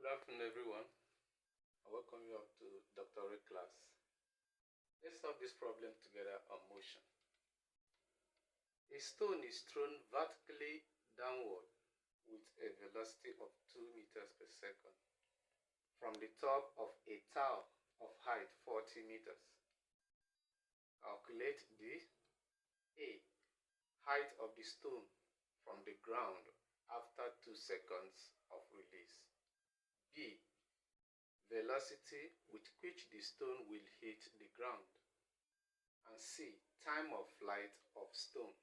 Good afternoon, everyone. I welcome you up to Dr. Ray class. Let's solve this problem together on motion. A stone is thrown vertically downward with a velocity of 2 meters per second from the top of a tower of height 40 meters. Calculate the A. Height of the stone from the ground after 2 seconds of release. B. Velocity with which the stone will hit the ground. And C. Time of flight of stone.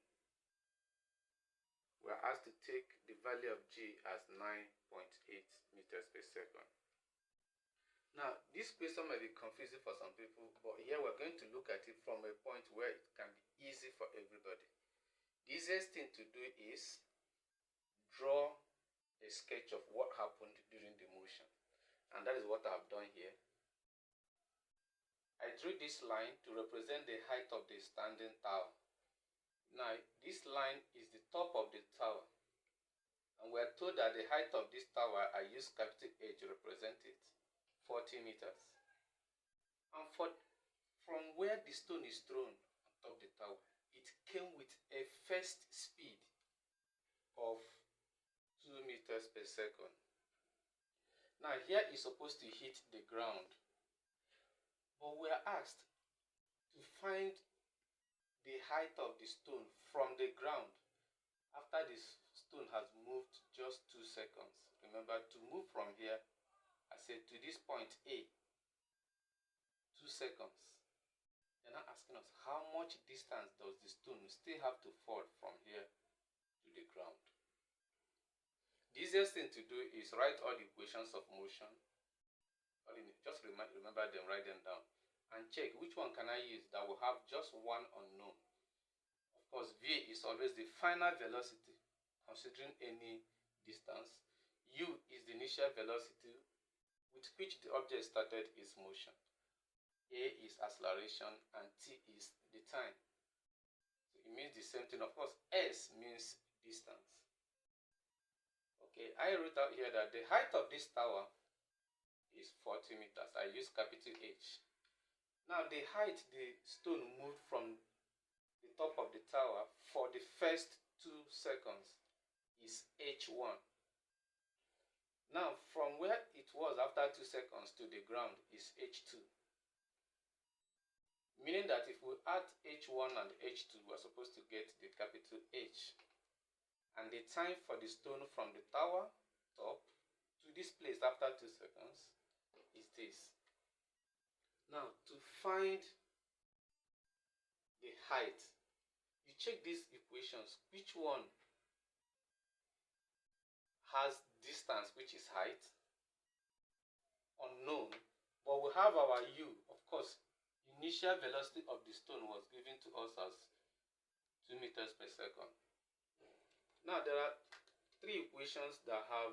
We are asked to take the value of G as 9.8 meters per second. Now, this question may be confusing for some people, but here we're going to look at it from a point where it can be easy for everybody. The easiest thing to do is draw a sketch of what happened during the motion. And that is what I've done here. I drew this line to represent the height of the standing tower. Now, this line is the top of the tower. And we are told that the height of this tower, I use capital H to represent it, 40 meters. And from where the stone is thrown on top of the tower, it came with a first speed of 2 meters per second. Now here is supposed to hit the ground, but we are asked to find the height of the stone from the ground after the stone has moved just 2 seconds. Remember, to move from here, I said to this point A, 2 seconds. They're now asking us how much distance does the stone still have to fall from here to the ground. The easiest thing to do is write all the equations of motion. Just remember them, write them down, and check which one can I use that will have just one unknown. Of course, V is always the final velocity, considering any distance. U is the initial velocity with which the object started its motion. A is acceleration, and T is the time. So it means the same thing. Of course, S means distance. Okay, I wrote out here that the height of this tower is 40 meters. I use capital H. Now, the height the stone moved from the top of the tower for the first 2 seconds is H1. Now, from where it was after 2 seconds to the ground is H2. Meaning that if we add H1 and H2, we're supposed to get the capital H. And the time for the stone from the tower top to this place after 2 seconds is this. Now, to find the height, you check these equations. Which one has distance, which is height? Unknown. But we have our U. Of course, initial velocity of the stone was given to us as 2 meters per second. Now, there are 3 equations that have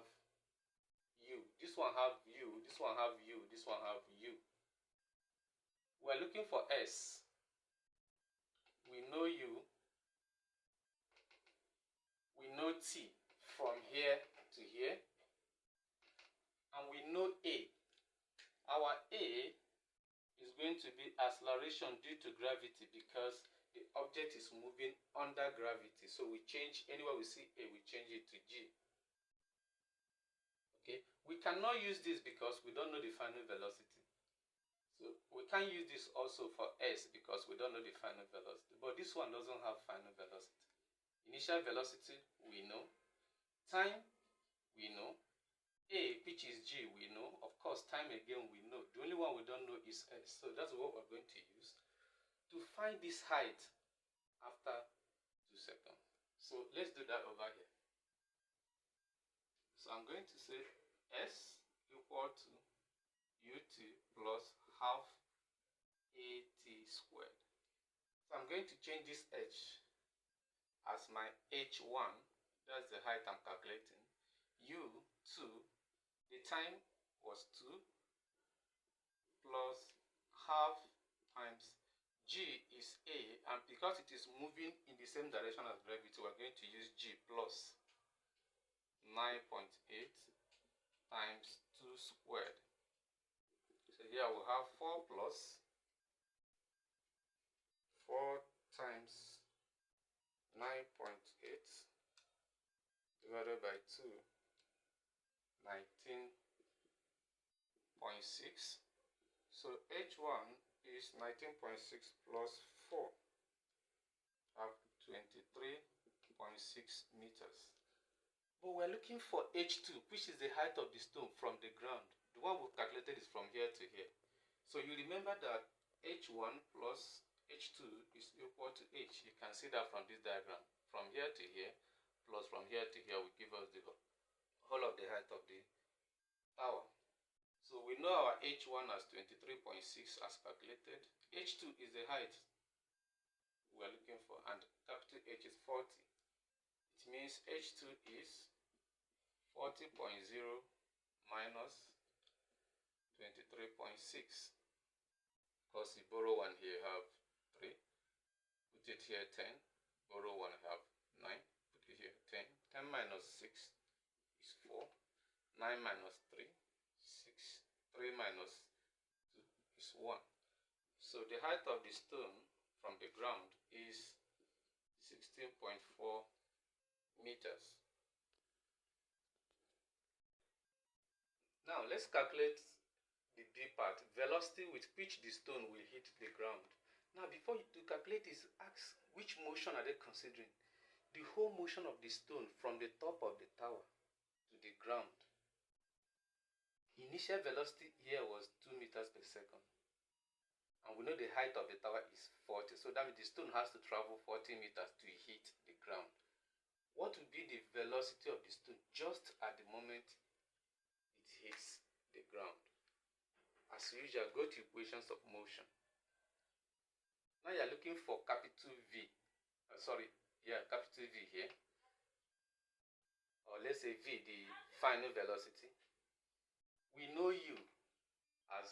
U. This one have U, this one have U, this one have U. We're looking for S. We know U. We know T from here to here. And we know A. Our A is going to be acceleration due to gravity because the object is moving under gravity. So we change, anywhere we see A, we change it to G. Okay, we cannot use this because we don't know the final velocity. So we can use this also for S because we don't know the final velocity. But this one doesn't have final velocity. Initial velocity, we know. Time, we know. A, which is G, we know. Of course, time again, we know. The only one we don't know is S. So that's what we're going to use to find this height after 2 seconds. So let's do that over here. So I'm going to say S equal to UT plus half AT squared. So I'm going to change this H as my H1. That's the height I'm calculating. U2, the time was 2 plus half times G is A, and because it is moving in the same direction as gravity, we're going to use G plus 9.8 times 2 squared. So here we have 4 plus 4 times 9.8 divided by 2, 19.6. So H1 is 19.6 plus 4, have 23.6 meters. But we're looking for H2, which is the height of the stone from the ground. The one we've calculated is from here to here. So you remember that H1 plus H2 is equal to H. You can see that from this diagram. From here to here plus from here to here will give us the whole of the height of the tower. So we know our H1 as 23.6 as calculated. H2 is the height we're looking for, and capital H is 40. It means H2 is 40.0 minus 23.6. Because you borrow 1 here, you have 3. Put it here 10. Borrow 1, you have 9. Put it here 10. 10 minus 6 is 4. 9 minus 3, 6. 3 minus 2 is 1. So the height of the stone from the ground is 16.4 meters. Now let's calculate the B part, velocity with which the stone will hit the ground. Now before you to calculate this, ask which motion are they considering? The whole motion of the stone from the top of the tower to the ground. Initial velocity here was 2 meters per second. And we know the height of the tower is 40. So that means the stone has to travel 40 meters to hit the ground. What will be the velocity of the stone just at the moment it hits the ground? As usual, go to equations of motion. Now you are looking for capital V. Capital V here. Or let's say V, the final velocity. We know U as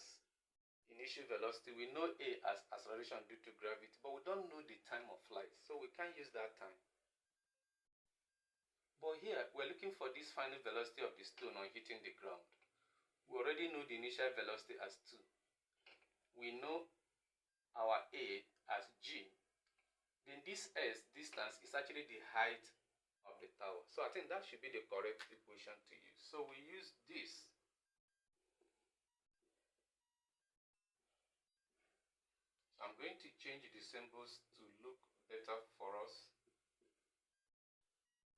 initial velocity. We know A as acceleration due to gravity, but we don't know the time of flight, so we can't use that time. But here, we're looking for this final velocity of the stone on hitting the ground. We already know the initial velocity as 2. We know our A as G. Then this S, distance, is actually the height of the tower. So I think that should be the correct equation to use. So we use this. So I'm going to change the symbols to look better for us.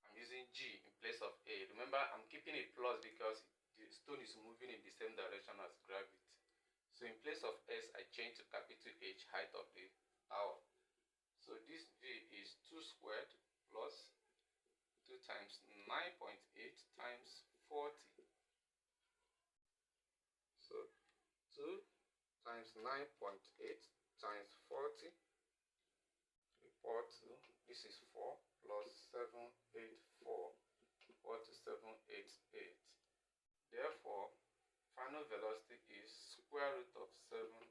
I'm using G in place of A. Remember, I'm keeping a plus because the stone is moving in the same direction as gravity. So in place of S, I change to capital H, height of the tower. So this V is 2 squared plus 2 times 9.8 times 40. So 2 times 9.8 times 40 equal to, this is 4 plus 784 equal to 788. Therefore, final velocity is square root of 788.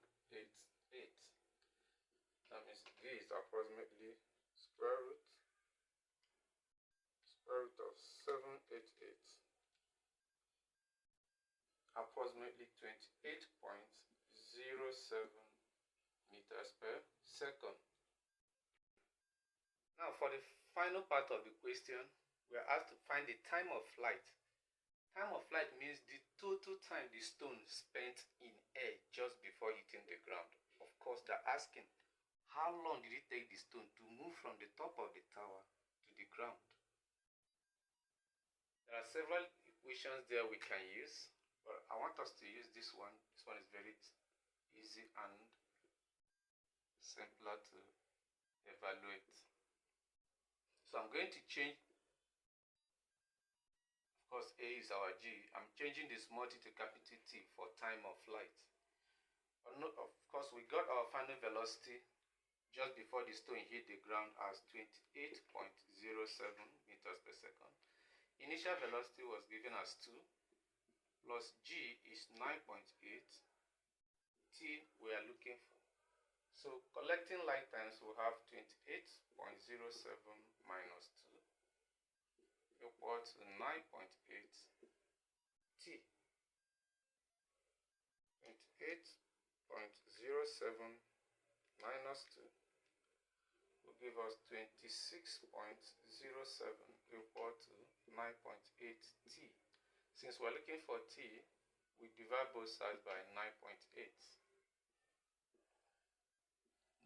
That means V is approximately square root of 788, approximately 28.07 meters per second. Now for the final part of the question, we are asked to find the time of flight. Time of flight means the total time the stone spent in air just before hitting the ground. Of course, they're asking, how long did it take the stone to move from the top of the tower to the ground? There are several equations there we can use, but I want us to use this one. This one is very easy and simpler to evaluate. So I'm going to change, of course A is our G. I'm changing the small t to capital T for time of flight. Of course, we got our final velocity just before the stone hit the ground as 28.07 meters per second. Initial velocity was given as 2 plus G is 9.8. T we are looking for. So collecting light times, we have 28.07 minus 2 equal to 9.8 T. 8.07 minus 2 will give us 26.07 equal to 9.8 t. Since we're looking for t, we divide both sides by 9.8.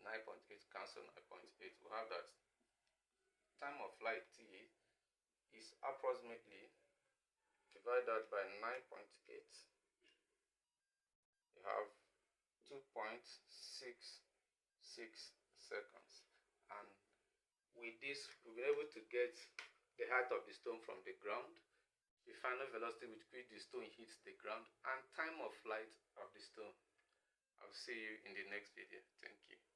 9.8 cancel 9.8. We have that time of flight t is approximately, divide that by 9.8. You have 2.66 seconds. And with this, we'll be able to get the height of the stone from the ground, the final velocity with which the stone hits the ground, and time of flight of the stone. I'll see you in the next video. Thank you.